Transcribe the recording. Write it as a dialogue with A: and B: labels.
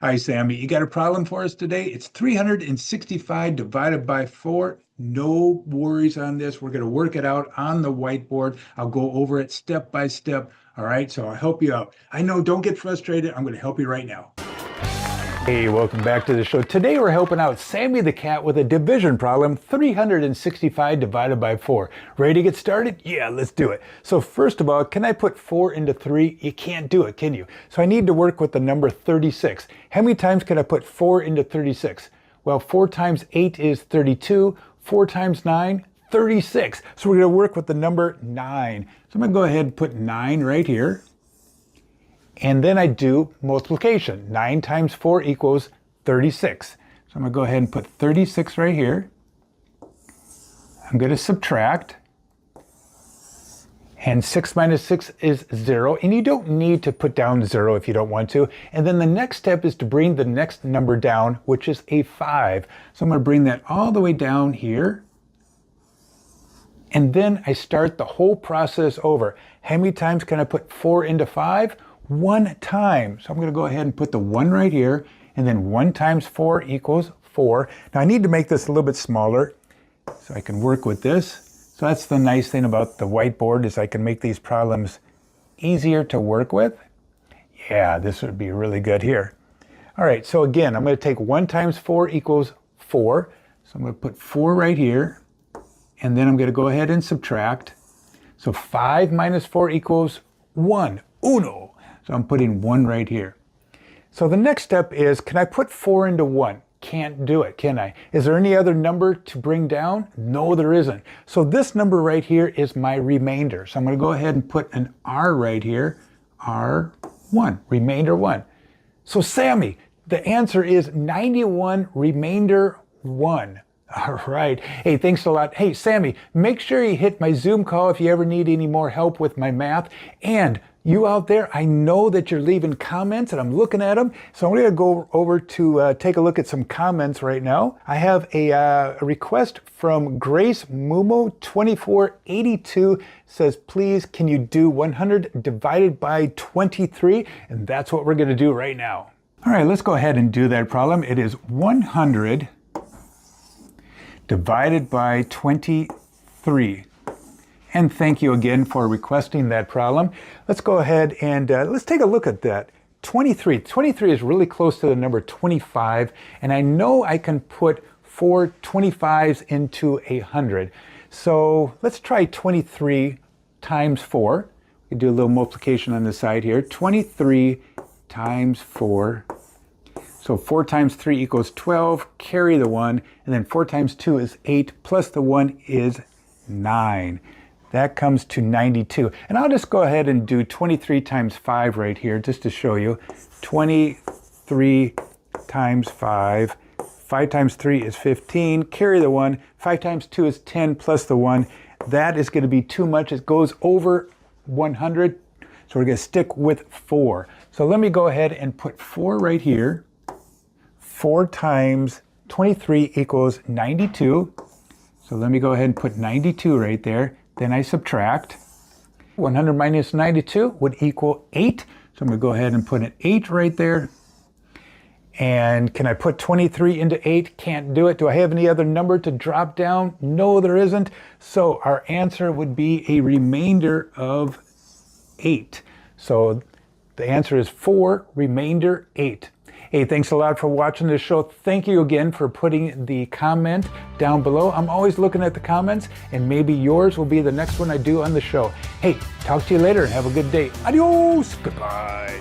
A: Hi, Sammy. You got a problem for us today? It's 365 divided by 4. No worries on this. We're going to work it out on the whiteboard. I'll go over it step by step. All right, so I'll help you out. I know, don't get frustrated. I'm going to help you right now. Hey, welcome back to the show. Today we're helping out Sammy the cat with a division problem, 365 divided by 4. Ready to get started? Yeah, let's do it. So first of all, can I put 4 into 3? You can't do it, can you? So I need to work with the number 36. How many times can I put 4 into 36? Well, 4 times 8 is 32. 4 times 9, 36. So we're going to work with the number 9. So I'm going to go ahead and put 9 right here. And then I do multiplication. 9 times 4 equals 36. So I'm going to go ahead and put 36 right here. I'm going to subtract. And 6 minus 6 is 0. And you don't need to put down 0 if you don't want to. And then the next step is to bring the next number down, which is a 5. So I'm going to bring that all the way down here. And then I start the whole process over. How many times can I put 4 into 5? 1 time. So I'm going to go ahead and put the 1 right here, and then 1 times 4 equals 4. Now I need to make this a little bit smaller so I can work with this. So that's the nice thing about the whiteboard, is I can make these problems easier to work with. Yeah, this would be really good here. All right, so again, I'm going to take 1 times 4 equals 4. So I'm going to put 4 right here, and then I'm going to go ahead and subtract. So 5 minus 4 equals 1. Uno. So I'm putting 1 right here. So the next step is, can I put 4 into 1? Can't do it, can I? Is there any other number to bring down? No, there isn't. So this number right here is my remainder. So I'm going to go ahead and put an R right here. R1, remainder 1. So Sammy, the answer is 91 remainder 1. All right. Hey, thanks a lot. Hey, Sammy, make sure you hit my Zoom call if you ever need any more help with my math. And you out there, I know that you're leaving comments and I'm looking at them. So I'm going to go over to take a look at some comments right now. I have a request from Grace Mumo 2482, says, please, can you do 100 divided by 23? And that's what we're going to do right now. All right, let's go ahead and do that problem. It is 100 divided by 23. And thank you again for requesting that problem. Let's go ahead and let's take a look at that. 23. 23 is really close to the number 25, and I know I can put 4 25s into 100. So let's try 23 times 4. We can do a little multiplication on the side here. 23 times 4. So 4 times 3 equals 12, carry the 1, and then 4 times 2 is 8, plus the 1 is 9. That comes to 92. And I'll just go ahead and do 23 times 5 right here, just to show you. 23 times 5. 5 times 3 is 15, carry the 1. 5 times 2 is 10, plus the 1. That is going to be too much. It goes over 100, so we're going to stick with 4. So let me go ahead and put 4 right here. 4 times 23 equals 92. So let me go ahead and put 92 right there. Then I subtract. 100 minus 92 would equal 8. So I'm going to go ahead and put an 8 right there. And can I put 23 into 8? Can't do it. Do I have any other number to drop down? No, there isn't. So our answer would be a remainder of 8. So the answer is 4, remainder 8. Hey, thanks a lot for watching this show. Thank you again for putting the comment down below. I'm always looking at the comments, and maybe yours will be the next one I do on the show. Hey, talk to you later and have a good day. Adios. Goodbye.